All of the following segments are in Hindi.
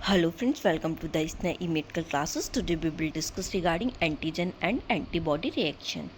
Hello friends, welcome to the ISNA e-medical classes. Today we will discuss regarding antigen and antibody reaction.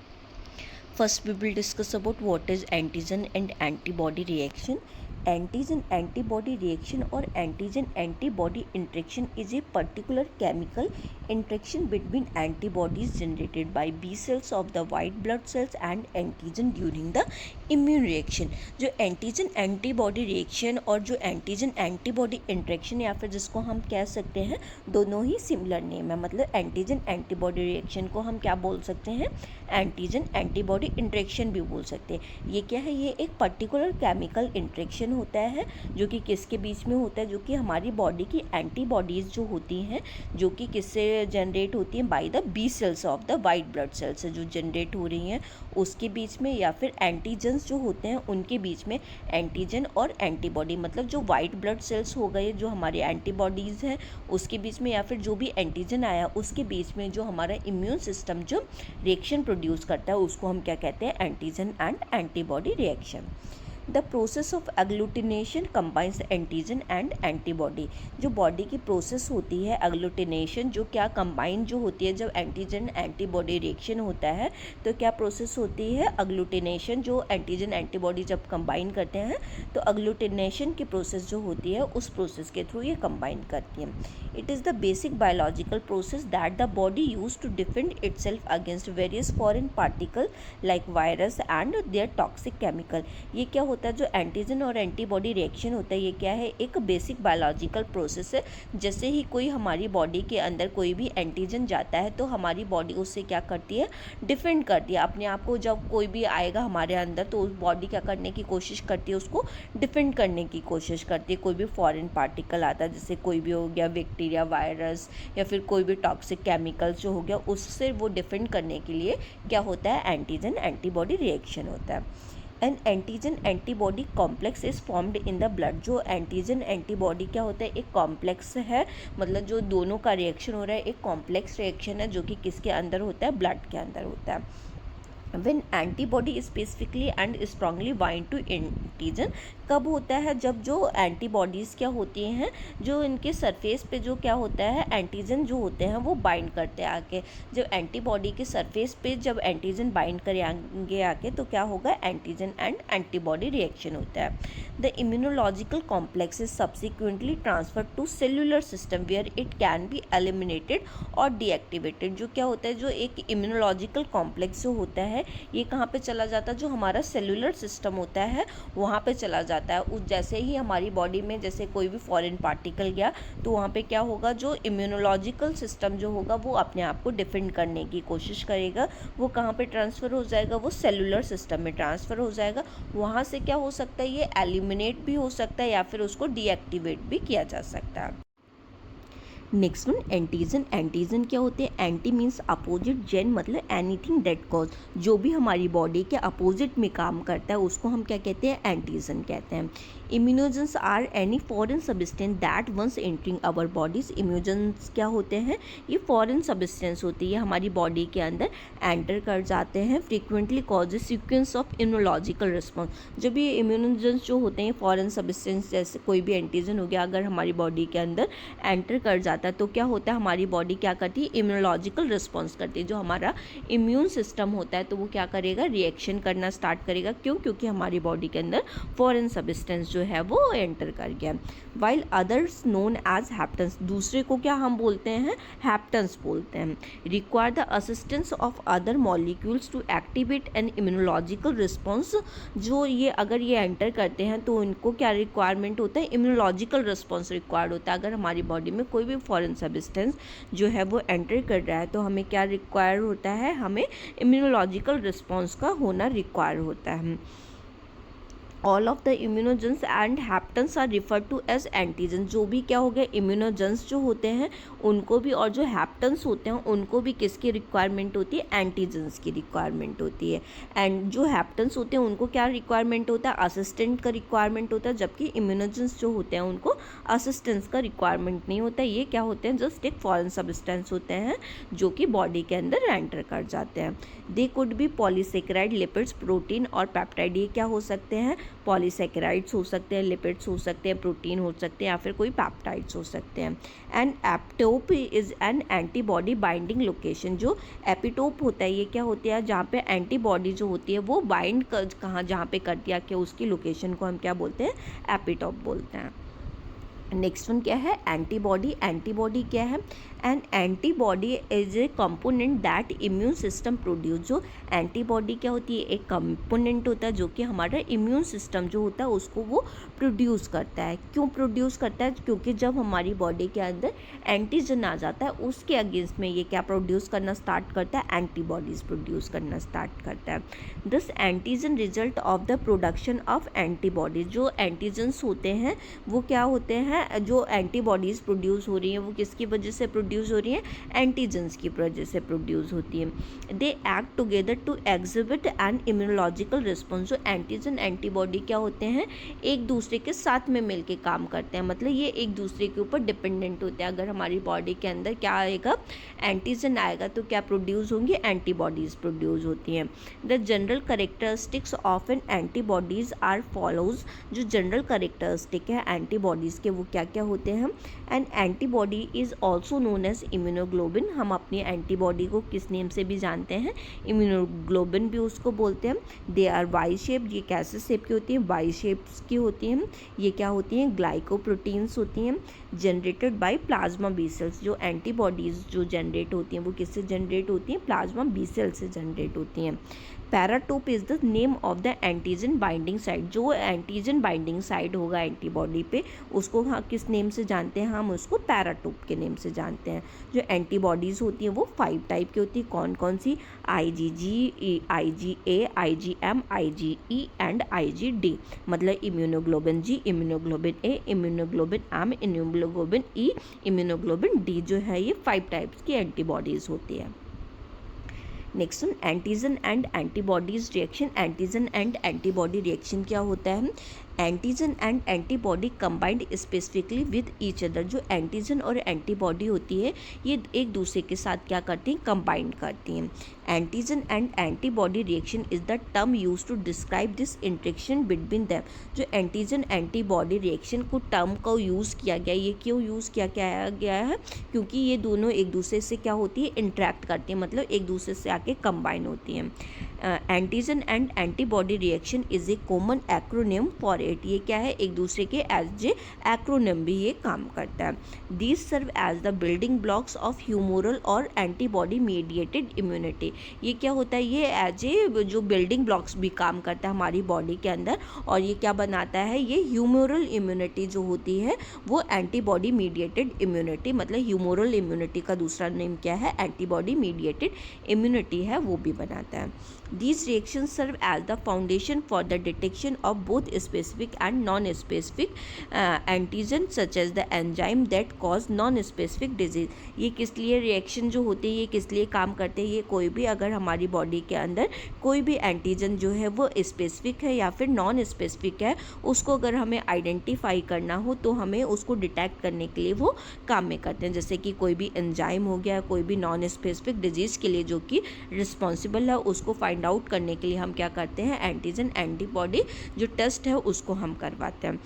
First we will discuss about what is antigen and antibody reaction. Antigen antibody reaction or antigen antibody interaction is a particular chemical interaction between antibodies generated by B cells of the white blood cells and antigen during the immune reaction. जो एंटीजन एंटीबॉडी रिएक्शन और जो एंटीजन एंटीबॉडी इंट्रैक्शन या फिर जिसको हम कह सकते हैं दोनों ही सिमिलर नेम है, मतलब एंटीजन एंटीबॉडी रिएक्शन को हम क्या बोल सकते हैं, एंटीजन एंटीबॉडी इंट्रैक्शन भी बोल सकते हैं। ये क्या है, ये एक पर्टिकुलर केमिकल इंट्रैक्शन होता है जो कि किसके बीच में होता है, जो कि हमारी बॉडी की एंटीबॉडीज़ जो होती हैं जो कि किससे जनरेट होती हैं, by the B cells of the white blood cells से जो जनरेट हो रही हैं उसके बीच में, या फिर एंटीजन्स जो होते हैं उनके बीच में। एंटीजन और एंटीबॉडी मतलब जो वाइट ब्लड सेल्स हो गए जो हमारे एंटीबॉडीज़ हैं उसके बीच में, या फिर जो भी एंटीजन आया उसके बीच में जो हमारा इम्यून सिस्टम जो रिएक्शन प्रोड्यूस करता है उसको हम क्या कहते हैं, antigen and antibody reaction. The process of agglutination combines antigen and antibody. जो बॉडी की प्रोसेस होती है एग्लूटिनेशन, जो क्या कंबाइन जो होती है जब एंटीजन एंटीबॉडी रिएक्शन होता है तो क्या प्रोसेस होती है, एग्लूटिनेशन। जो एंटीजन एंटीबॉडी जब कंबाइन करते हैं तो एग्लूटिनेशन की प्रोसेस जो होती है उस प्रोसेस के थ्रू ये कंबाइन करती है। It is the basic biological process that the body use to defend itself against various foreign particle like virus and their toxic chemical. ये क्या होता है, जो एंटीजन और एंटीबॉडी रिएक्शन होता है ये क्या है, एक बेसिक बायोलॉजिकल प्रोसेस है। जैसे ही कोई हमारी बॉडी के अंदर कोई भी एंटीजन जाता है तो हमारी बॉडी उससे क्या करती है, डिफेंड करती है अपने आप को। जब कोई भी आएगा हमारे अंदर तो उस बॉडी क्या करने की कोशिश करती है, उसको डिफेंड करने की कोशिश करती है। कोई भी फॉरेन पार्टिकल आता है जैसे कोई भी हो गया बैक्टीरिया, वायरस या फिर कोई भी टॉक्सिक केमिकल्स जो हो गया, उससे वो डिफेंड करने के लिए क्या होता है, एंटीजन एंटीबॉडी रिएक्शन होता है। N antigen antibody complex is formed in the blood. जो एंटीजन एंटीबॉडी क्या होता है, एक कॉम्प्लेक्स है, मतलब जो दोनों का रिएक्शन हो रहा है एक कॉम्प्लेक्स रिएक्शन है जो कि किसके अंदर होता है, ब्लड के अंदर होता है। When antibody specifically and strongly bind to antigen, कब होता है, जब जो एंटीबॉडीज़ क्या होती हैं जो इनके सरफेस पे जो क्या होता है एंटीजन जो होते हैं वो बाइंड करते हैं आके। जब एंटीबॉडी के सरफेस पे जब एंटीजन बाइंड करेंगे आके तो क्या होगा, एंटीजन एंड एंटीबॉडी रिएक्शन होता है। The immunological complex is subsequently transfer to cellular system where it can be eliminated और डीएक्टिवेटेड। जो क्या होता है, जो एक इम्यूनोलॉजिकल कॉम्प्लेक्स जो होता है ये कहाँ पे चला जाता है, जो हमारा सेलुलर सिस्टम होता है वहाँ पे चला जाता है। उस जैसे ही हमारी बॉडी में जैसे कोई भी फॉरेन पार्टिकल गया तो वहाँ पे क्या होगा, जो इम्यूनोलॉजिकल सिस्टम जो होगा वो अपने आप को डिफेंड करने की कोशिश करेगा। वो कहाँ पे ट्रांसफ़र हो जाएगा, वो सेलुलर सिस्टम में ट्रांसफ़र हो जाएगा। वहाँ से क्या हो सकता है, ये एलिमिनेट भी हो सकता है या फिर उसको डीएक्टिवेट भी किया जा सकता है। Next one antigen. एंटीजन क्या होते हैं, एंटी मीन्स अपोजिट, जेन मतलब एनीथिंग दैट कॉज, जो भी हमारी बॉडी के अपोजिट में काम करता है उसको हम क्या कहते हैं, एंटीजन कहते हैं। Immunogens are any foreign substance that once entering our bodies. Immunogens क्या होते हैं, ये फॉरेन सब्सटेंस होती है हमारी बॉडी के अंदर एंटर कर जाते हैं। Frequently cause sequence of immunological response. जब ये इम्यूनोजेंस जो होते हैं फॉरेन सब्सटेंस जैसे कोई भी एंटीजन हो गया अगर हमारी बॉडी के अंदर एंटर कर जाता है तो क्या होता है, हमारी बॉडी क्या करती है, इम्यूनोलॉजिकल रिस्पॉन्स करती है। जो हमारा इम्यून सिस्टम होता है तो वो क्या करेगा, रिएक्शन करना स्टार्ट करेगा। क्यों, क्योंकि हमारी बॉडी के अंदर फॉरेन सब्सटेंस जो है वो एंटर कर गया। While others known as haptens, दूसरे को क्या हम बोलते हैं, हैप्टन्स बोलते हैं। Require the assistance of other molecules to activate an immunological response. जो ये अगर ये एंटर करते हैं तो इनको क्या रिक्वायरमेंट होता है, इम्यूनोलॉजिकल रिस्पॉन्स रिक्वायर्ड होता है। अगर हमारी बॉडी में कोई भी फॉरेन सब्सटेंस जो है वो एंटर कर रहा है तो हमें क्या रिक्वायर होता है, हमें इम्यूनोलॉजिकल रिस्पॉन्स का होना रिक्वायर होता है। All of the immunogens and haptens are refer to as antigen. जो भी क्या हो गया, इम्यूनोजेंस जो होते हैं उनको भी और जो हैप्टन्स होते हैं उनको भी किसकी रिक्वायरमेंट होती है, एंटीजन्स की रिक्वायरमेंट होती है। एंड जो हैप्टन्स होते हैं उनको क्या रिक्वायरमेंट होता है, असिस्टेंट का रिक्वायरमेंट होता है, जबकि इम्यूनोजेंस जो होते हैं उनको असिस्टेंस का रिक्वायरमेंट नहीं होता। ये क्या होते हैं, जस्ट एक फॉरेन सब्सटेंस होते हैं जो कि बॉडी के अंदर एंटर कर जाते हैं। They could be polysaccharide, lipids, protein और पेप्टाइड। ये क्या हो सकते हैं, पॉलीसेकेराइड्स हो सकते हैं, लिपिड्स हो सकते हैं, प्रोटीन हो सकते हैं या फिर कोई पेप्टाइड्स हो सकते हैं। And epitope is an antibody binding location. जो एपिटोप होता है ये क्या होता है, जहाँ पे एंटीबॉडी जो होती है वो बाइंड कर कहाँ जहाँ पे कर दिया कि उसकी लोकेशन को हम क्या बोलते हैं, एपिटोप बोलते हैं। नेक्स्ट वन क्या है, एंटीबॉडी। एंटीबॉडी क्या है, N antibody is a component that immune system produce. जो एंटीबॉडी क्या होती है, एक कंपोनेंट होता है जो कि हमारा इम्यून सिस्टम जो होता है उसको वो प्रोड्यूस करता है। क्यों प्रोड्यूस करता है, क्योंकि जब हमारी बॉडी के अंदर एंटीजन आ जाता है उसके अगेंस्ट में ये क्या प्रोड्यूस करना स्टार्ट करता है, एंटीबॉडीज प्रोड्यूस करना स्टार्ट करता है। This antigen result of the production of antibodies. जो एंटीजन्स होते हैं वो क्या होते हैं, जो एंटीबॉडीज़ प्रोड्यूस हो रही हैं वो किसकी वजह से प्रोड्यूस हो रही हैं, एंटीजन्स की वजह से प्रोड्यूस होती हैं। They act together to exhibit an immunological response. जो एंटीजन एंटीबॉडी क्या होते हैं, एक दूसरे के साथ में मिलके काम करते हैं, मतलब ये एक दूसरे के ऊपर डिपेंडेंट होते हैं। अगर हमारी बॉडी के अंदर क्या आएगा, एंटीजन आएगा तो क्या प्रोड्यूस होंगी, एंटीबॉडीज़ प्रोड्यूस होती हैं। The general characteristics of an antibodies are follows. जो जनरल करेक्टरिस्टिक है एंटीबॉडीज़ के वो क्या क्या होते हैं, and antibody is also known as immunoglobin. हम अपनी एंटीबॉडी को किस नेम से भी जानते हैं, इम्यूनोग्लोबिन भी उसको बोलते हैं। दे आर वाई शेप, ये कैसे शेप की होती हैं, वाई शेप्स की होती हैं। ये क्या होती हैं, ग्लाइकोप्रोटीन्स होती हैं, generated by plasma B cells. जो एंटीबॉडीज़ जो जनरेट होती हैं वो किससे जनरेट होती हैं, प्लाज्मा बी सेल से जनरेट होती हैं। Paratope is the name of the antigen binding site. जो एंटीजन बाइंडिंग साइट होगा एंटीबॉडी पे उसको हाँ किस नेम से जानते हैं, हम उसको पैराटोप के नेम से जानते हैं। जो एंटीबॉडीज़ होती हैं वो 5 टाइप की होती है। कौन कौन सी, IgG, IgA, IgM, IgE and IgD। मतलब इम्यूनोग्लोबिन जी, इम्यूनोग्लोबिन ए, इम्यूनोग्लोबिन एम, इम्यूनोग्लोबिन ई, इम्यूनोग्लोबिन डी। जो है ये 5 टाइप्स की एंटीबॉडीज़ होती है। Next one, antigen and antibodies reaction. Antigen and antibody reaction क्या होता है, antigen and antibody combined specifically with each other. जो एंटीजन और एंटीबॉडी होती है ये एक दूसरे के साथ क्या करती हैं, कंबाइंड करती हैं। Antigen and antibody reaction is the term use to describe this interaction between them. जो एंटीजन एंटीबॉडी रिएक्शन को टर्म को यूज़ किया गया, ये क्यों यूज़ किया गया है, क्योंकि ये दोनों एक दूसरे से क्या होती है, इंटरेक्ट करती हैं, मतलब एक दूसरे से आके कंबाइन होती हैं। Antigen and antibody reaction is a common acronym for it. ये क्या है, एक दूसरे के एज ए एक्रोनिम भी ये काम करता है। These serve as the building blocks of humoral और एंटीबॉडी मीडिएटेड इम्यूनिटी। ये क्या होता है, ये एज ए जो बिल्डिंग ब्लॉक्स भी काम करता है हमारी बॉडी के अंदर, और ये क्या बनाता है, ये ह्यूमोरल इम्यूनिटी जो होती है वो एंटीबॉडी मीडिएटेड इम्यूनिटी, मतलब ह्यूमोरल इम्यूनिटी का दूसरा नेम क्या है, एंटीबॉडी मीडिएटेड इम्यूनिटी है, वो भी बनाता है। These reactions serve as the foundation for the detection of both specific and non-specific antigens such as the enzyme that cause non-specific disease। ये किस लिए रिएक्शन जो होते हैं, ये किस लिए काम करते हैं, ये कोई भी अगर हमारी बॉडी के अंदर कोई भी एंटीजन जो है वो स्पेसिफिक है या फिर नॉन स्पेसिफिक है, उसको अगर हमें आइडेंटिफाई करना हो तो हमें उसको डिटेक्ट करने के लिए वो काम में करते हैं। जैसे कि कोई भी एंजाइम हो गया, कोई भी नॉन स्पेसिफिक डिजीज़ के लिए जो कि रिस्पॉन्सिबल है, उसको फाइंड आउट करने के लिए हम क्या करते हैं, एंटीजन एंटीबॉडी जो टेस्ट है उसको हम करवाते हैं।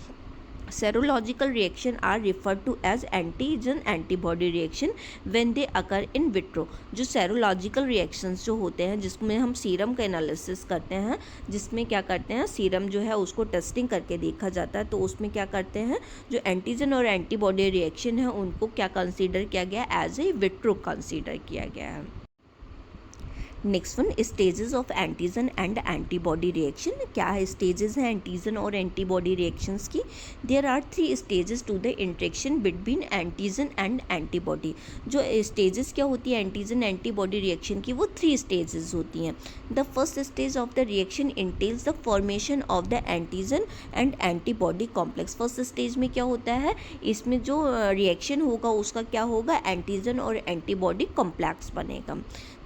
Serological reaction are referred to as antigen antibody reaction when they occur in vitro। जो serological reactions जो होते हैं जिसमें हम सीरम का एनालिसिस करते हैं, जिसमें क्या करते हैं, सीरम जो है उसको टेस्टिंग करके देखा जाता है, तो उसमें क्या करते हैं, जो एंटीजन और एंटीबॉडी रिएक्शन है उनको क्या कंसीडर किया गया, एज ए विट्रो कंसीडर किया गया है। Next one, stages of antigen and antibody reaction. क्या है स्टेजेस हैं एंटीजन और एंटीबॉडी रिएक्शंस की। There are 3 stages to the interaction between antigen and antibody. जो स्टेजेस क्या होती है एंटीजन एंटीबॉडी रिएक्शन की, वो 3 स्टेजेस होती हैं। The first stage of the reaction entails the formation of the antigen and antibody complex. First stage में क्या होता है, इसमें जो रिएक्शन होगा उसका क्या होगा, एंटीजन और एंटीबॉडी कॉम्प्लेक्स बनेगा।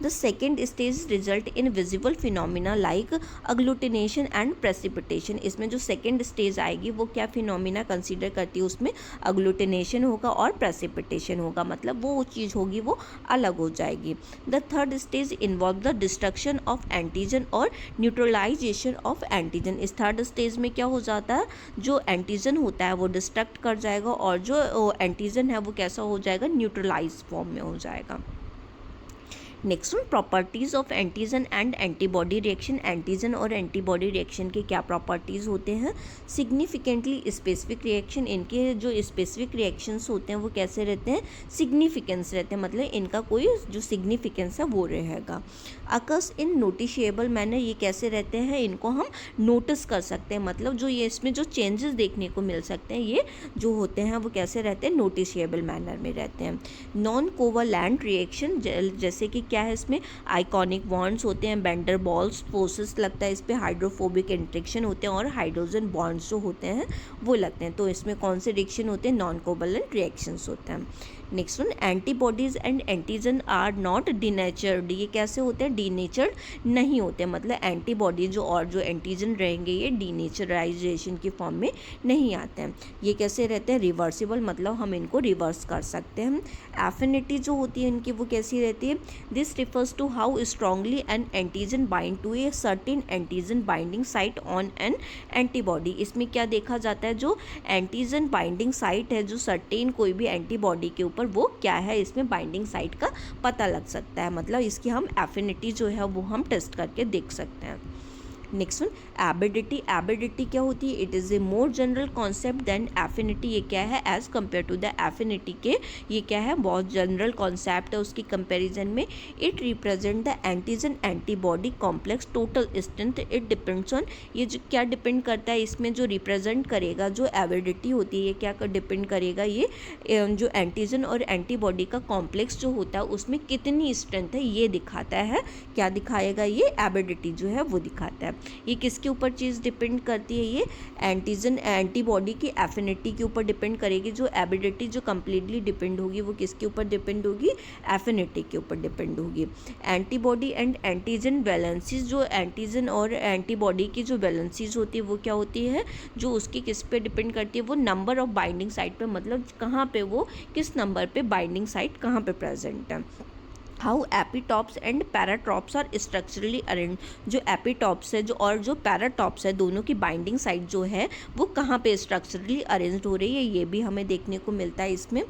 The second stage stage result in visible phenomena like agglutination and precipitation. इसमें जो सेकेंड स्टेज आएगी वो क्या फिनोमिना कंसीडर करती है, उसमें अग्लूटिनेशन होगा और प्रेसिपिटेशन होगा, मतलब वो चीज़ होगी वो अलग हो जाएगी। The third stage involve the destruction of antigen और न्यूट्रलाइजेशन ऑफ एंटीजन। इस थर्ड स्टेज में क्या हो जाता है, जो एंटीजन होता है वो डिस्ट्रक्ट कर जाएगा और जो एंटीजन है वो कैसा हो जाएगा, न्यूट्रलाइज फॉर्म में हो जाएगा। Next one, properties of antigen and antibody reaction. Antigen और एंटीबॉडी रिएक्शन के क्या प्रॉपर्टीज़ होते हैं, सिग्निफिकेंटली स्पेसिफिक रिएक्शन। इनके जो स्पेसिफिक रिएक्शंस होते हैं वो कैसे रहते हैं, सिग्निफिकेंस रहते हैं, मतलब इनका कोई जो सिग्निफिकेंस है वो रहेगा। अकर्स इन नोटिशिएबल मैनर, ये कैसे रहते हैं, इनको हम नोटिस कर सकते हैं, मतलब जो ये इसमें जो चेंजेस देखने को मिल सकते हैं ये जो होते हैं वो कैसे रहते हैं, नोटिशिएबल मैनर में रहते हैं। नॉन कोवलेंट रिएक्शन, जैसे कि क्या है, इसमें आइकॉनिक बॉन्ड्स होते हैं, बेंडर बॉल्स फोर्सेस लगता है, इस पर हाइड्रोफोबिक इंट्रैक्शन होते हैं और हाइड्रोजन बॉन्ड्स जो होते हैं वो लगते हैं। तो इसमें कौन से रिएक्शन होते हैं, नॉन कोवलेंट रिएक्शंस होते हैं। Next one, antibodies and antigen are not denatured. ये कैसे होते हैं, डीनेचर्ड नहीं होते, मतलब एंटीबॉडी जो और जो एंटीजन रहेंगे ये डीनेचराइजेशन की फॉर्म में नहीं आते हैं। ये कैसे रहते हैं, रिवर्सिबल, मतलब हम इनको रिवर्स कर सकते हैं। एफिनिटी जो होती है इनकी वो कैसी रहती है, this refers to how strongly an antigen bind to a certain antigen binding site on an antibody. इसमें क्या देखा जाता है, जो एंटीजन बाइंडिंग साइट है, जो सर्टेन कोई भी एंटीबॉडी के ऊपर वो क्या है, इसमें बाइंडिंग साइट का पता लग सकता है, मतलब इसकी हम एफिनिटी जो है वो हम टेस्ट करके देख सकते हैं। Next one, एबिडिटी। एबिडिटी क्या होती है, it is a more general concept than affinity. ये क्या है, as compare to the affinity के ये क्या है, बहुत जनरल कॉन्सेप्ट है उसकी कंपैरिजन में। It represent the antigen antibody complex total strength. It depends on, ये जो क्या डिपेंड करता है, इसमें जो रिप्रेजेंट करेगा जो एबिडिटी होती है ये क्या डिपेंड करेगा, ये जो एंटीजन और एंटीबॉडी का कॉम्प्लेक्स जो होता है उसमें कितनी स्ट्रेंथ है ये दिखाता है। क्या दिखाएगा, ये एबिडिटी जो है वो दिखाता है। ये किसके ऊपर चीज़ डिपेंड करती है, ये एंटीजन एंटीबॉडी की एफिनिटी के ऊपर डिपेंड करेगी। जो एबिडिटी जो कम्प्लीटली डिपेंड होगी वो किसके ऊपर डिपेंड होगी, एफिनिटी के ऊपर डिपेंड होगी। एंटीबॉडी एंड एंटीजन वैलेंसीज, जो एंटीजन और एंटीबॉडी की जो वैलेंसीज होती है वो क्या होती है, जो उसकी किस पे डिपेंड करती है, वो नंबर ऑफ बाइंडिंग साइट पे, मतलब कहाँ पे वो किस नंबर पे बाइंडिंग साइट कहाँ पे प्रेजेंट है। How epitopes and paratopes are structurally arrange. जो एपीटॉप्स है जो और जो पैराटॉप्स है दोनों की बाइंडिंग साइट जो है वो कहाँ पे स्ट्रक्चरली अरेंज्ड हो रही है, ये भी हमें देखने को मिलता है इसमें।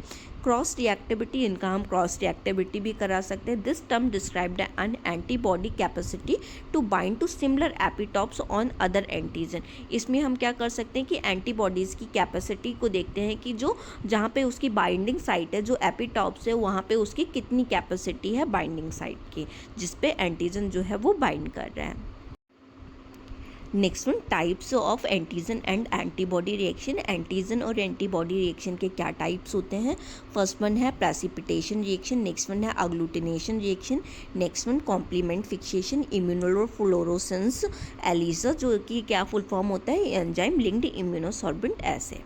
क्रॉस रिएक्टिविटी, इनका हम क्रॉस रिएक्टिविटी भी करा सकते हैं। This term described an antibody capacity to bind to similar epitopes on other antigen. इसमें हम क्या कर सकते हैं कि एंटीबॉडीज़ की कैपेसिटी को देखते हैं कि जो जहाँ पे उसकी बाइंडिंग साइट है, जो एपीटॉप्स है वहाँ पे उसकी कितनी कैपेसिटी है बाइंडिंग साइट की, जिस पे एंटीजन जो है वो बाइंड कर रहा है। Next one, types of antigen and antibody reaction. Antigen और एंटीबॉडी रिएक्शन के क्या टाइप्स होते हैं, फर्स्ट वन है प्रेसिपिटेशन रिएक्शन, नेक्स्ट वन है agglutination reaction, next one complement fixation, immunofluorescence ELISA, जो कि क्या फुल फॉर्म होता है, एंजाइम लिंक्ड इम्यूनोसॉर्बेंट ऐसे।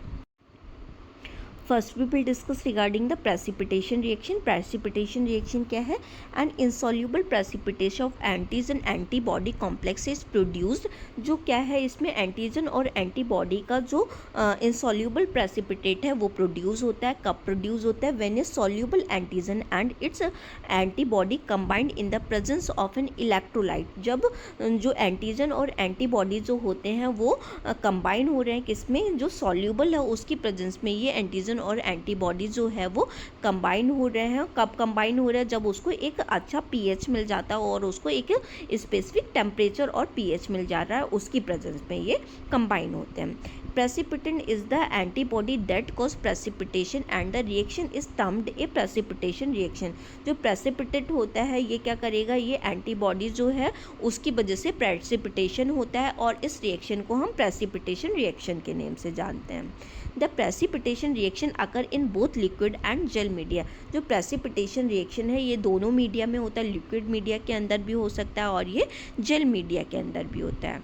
First we will discuss regarding the precipitation reaction. Precipitation reaction क्या है, an insoluble precipitation of antigen antibody complex is produced. जो क्या है, इसमें एंटीजन और एंटीबॉडी का जो इंसॉल्यूबल प्रेसिपिटेट है वो प्रोड्यूस होता है। कब प्रोड्यूस होता है, when A soluble antigen and it's antibody combined in the presence of an electrolyte. जब जो एंटीजन और एंटीबॉडी जो होते हैं वो कंबाइन हो रहे हैं किसमें, जो सॉल्यूबल है उसकी प्रेजेंस में, ये एंटीजन और एंटीबॉडी जो है वो कंबाइन हो रहे हैं। कब कंबाइन हो रहे हैं, जब उसको एक अच्छा पीएच मिल जाता है और उसको एक स्पेसिफिक टेम्परेचर और पीएच मिल जा रहा है, उसकी प्रेजेंस में ये कंबाइन होते हैं। Precipitant is the antibody that cause precipitation and the reaction is termed a precipitation reaction। जो precipitate होता है ये क्या करेगा, ये एंटीबॉडी जो है उसकी वजह से precipitation होता है और इस रिएक्शन को हम precipitation रिएक्शन के नेम से जानते हैं। The precipitation reaction occur in both liquid and gel media. जो प्रेसिपिटेशन रिएक्शन है ये दोनों मीडिया में होता है, लिक्विड मीडिया के अंदर भी हो सकता है और ये जेल मीडिया के अंदर भी होता है।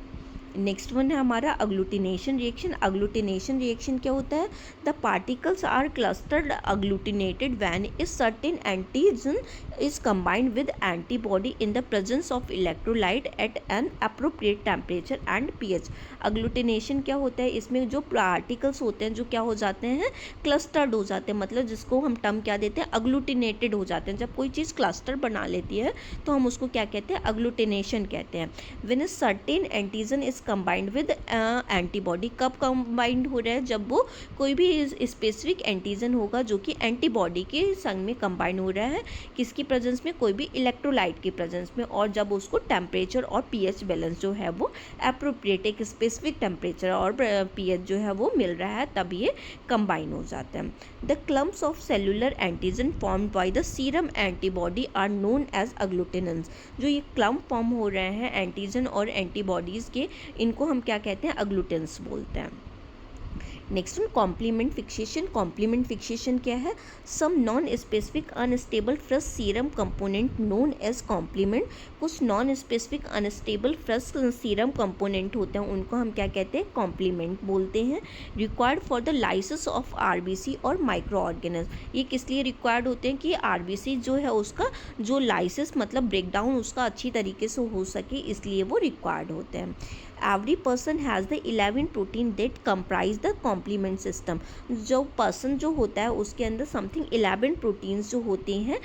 नेक्स्ट वन है हमारा अग्लूटिनेशन रिएक्शन। अग्लूटिनेशन रिएक्शन क्या होता है? The particles are clustered agglutinated when a certain antigen is combined with antibody in the presence of electrolyte at an appropriate temperature and pH. Agglutination क्या होता है? इसमें जो पार्टिकल्स होते हैं जो क्या हो जाते हैं? क्लस्टर्ड हो जाते हैं, मतलब जिसको हम टर्म क्या देते हैं? अग्लूटिनेटेड हो जाते हैं। जब कोई चीज़ क्लस्टर बना लेती है तो हम उसको क्या कहते हैं? अग्लूटिनेशन कहते हैं। When a certain antigen is combined with antibody. कब कंबाइंड हो रहा है? जब वो कोई भी स्पेसिफिक एंटीजन होगा जो कि एंटीबॉडी के संग में कंबाइंड हो रहा है, किसकी प्रेजेंस में? कोई भी इलेक्ट्रोलाइट की प्रेजेंस में, और जब उसको टेम्परेचर और पीएच बैलेंस जो है वो एप्रोप्रिएट एक स्पेसिफिक टेम्परेचर और पीएच जो है वो मिल रहा है, तब ये कंबाइन हो जाते हैं। The clumps of cellular antigen formed by the serum antibody are known as agglutinants. जो ये क्लम्प फॉर्म हो रहे हैं एंटीजन और एंटीबॉडीज़ के, इनको हम क्या कहते हैं? अग्लूटेंस बोलते हैं। Next one complement fixation. Complement fixation क्या है? Some non specific unstable fresh serum component known as complement. कुछ non specific unstable fresh serum component होते हैं, उनको हम क्या कहते हैं? कॉम्प्लीमेंट बोलते हैं। Required for the lysis of RBC और माइक्रो ऑर्गेनिज्म। ये किस लिए रिक्वायर्ड होते हैं? कि आरबीसी जो है उसका जो लाइसिस मतलब ब्रेकडाउन उसका अच्छी तरीके से हो सके, इसलिए वो रिक्वायर्ड होते हैं। Every person has the 11 protein that comprise the complement system. जो पर्सन जो होता है उसके अंदर समथिंग 11 प्रोटीन्स जो होती हैं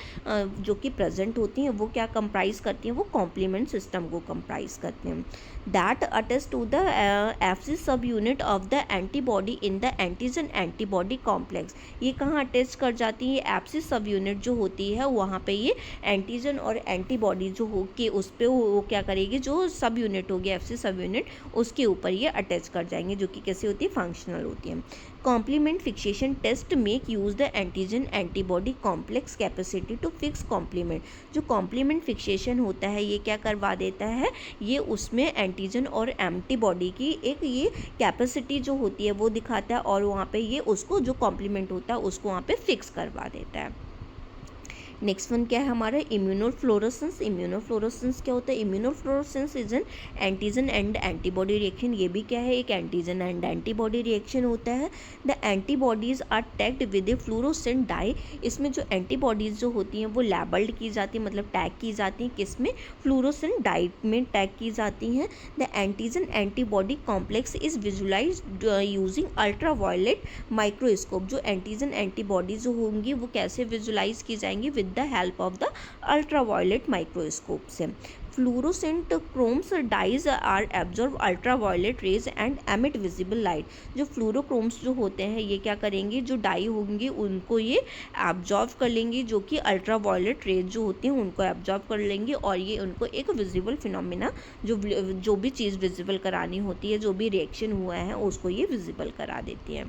जो कि प्रेजेंट होती हैं, वो क्या कंप्राइज करती हैं? वो कॉम्प्लीमेंट सिस्टम को कंप्राइज करते हैं। That attach to the Fc subunit of the antibody in the antigen antibody complex. ये कहाँ अटैच कर जाती है? एफसी सब यूनिट जो होती है वहाँ पे ये एंटीजन और एंटीबॉडी जो हो के उस पर वो क्या करेगी? जो सब यूनिट होगी एफसी सब यूनिट, उसके ऊपर ये अटैच कर जाएंगे, जो कि कैसे होती है? फंक्शनल होती है। Complement fixation test make use the antigen antibody complex capacity to fix complement. जो कॉम्प्लीमेंट फिक्सेशन होता है ये क्या करवा देता है? ये उसमें एंटीजन और एंटीबॉडी की एक ये कैपेसिटी जो होती है वो दिखाता है, और वहाँ पे ये उसको जो कॉम्प्लीमेंट होता है उसको वहाँ पे फिक्स करवा देता है। नेक्स्ट वन क्या है हमारा? इम्यूनोफ्लोरेसेंस। इम्यूनोफ्लोरेसेंस क्या होता है? Immunofluorescence is an antigen and antibody reaction. ये भी क्या है? एक एंटीजन एंड एंटीबॉडी रिएक्शन होता है। The antibodies are tagged with a fluorescent dye. इसमें जो एंटीबॉडीज़ जो होती हैं वो लेबल्ड की जाती है, मतलब टैग की जाती हैं, किसमें? फ्लोरोसेंट डाई में टैग की जाती हैं। The antigen antibody complex is visualized using ultraviolet microscope. जो एंटीजन एंटीबॉडीज जो होंगी वो कैसे विजुलाइज की जाएंगी? With the help of the ultraviolet microscope से। Fluorescent chromes dyes are absorb ultraviolet rays and emit visible light. जो फ्लूरोक्रोम्स जो होते हैं ये क्या करेंगे? जो डाई होंगी उनको ये एब्जॉर्ब कर लेंगी, जो कि अल्ट्रावायलेट रेज जो होती हैं उनको एब्जॉर्ब कर लेंगी, और ये उनको एक विजिबल फिनोमिना जो भी चीज़ विजिबल करानी होती है, जो भी रिएक्शन हुआ है उसको ये विजिबल करा देती है।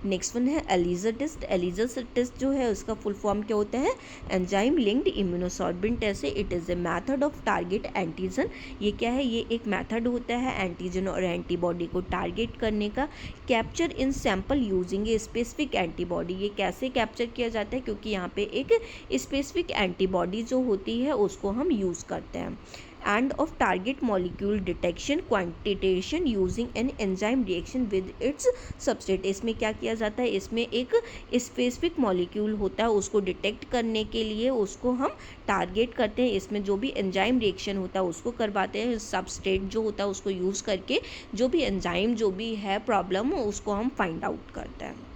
नेक्स्ट वन है एलिजा टेस्ट। एलिजा टेस्ट जो है उसका फुल फॉर्म क्या होता है? Enzyme linked immunosorbent test. It is a method of target antigen. ये क्या है? ये एक मेथड होता है एंटीजन और एंटीबॉडी को टारगेट करने का। Capture in sample using a specific antibody. ये कैसे कैप्चर किया जाता है? क्योंकि यहाँ पे एक स्पेसिफिक एंटीबॉडी जो होती है उसको हम यूज़ करते हैं। and of target molecule detection quantitation using an enzyme reaction with its substrate। इसमें क्या किया जाता है? इसमें एक स्पेसिफिक मॉलिक्यूल होता है, उसको डिटेक्ट करने के लिए उसको हम टारगेट करते हैं। इसमें जो भी एंजाइम रिएक्शन होता है उसको करवाते हैं, सबस्ट्रेट जो होता है उसको यूज़ करके जो भी एंजाइम जो भी है प्रॉब्लम उसको हम फाइंड आउट करते हैं।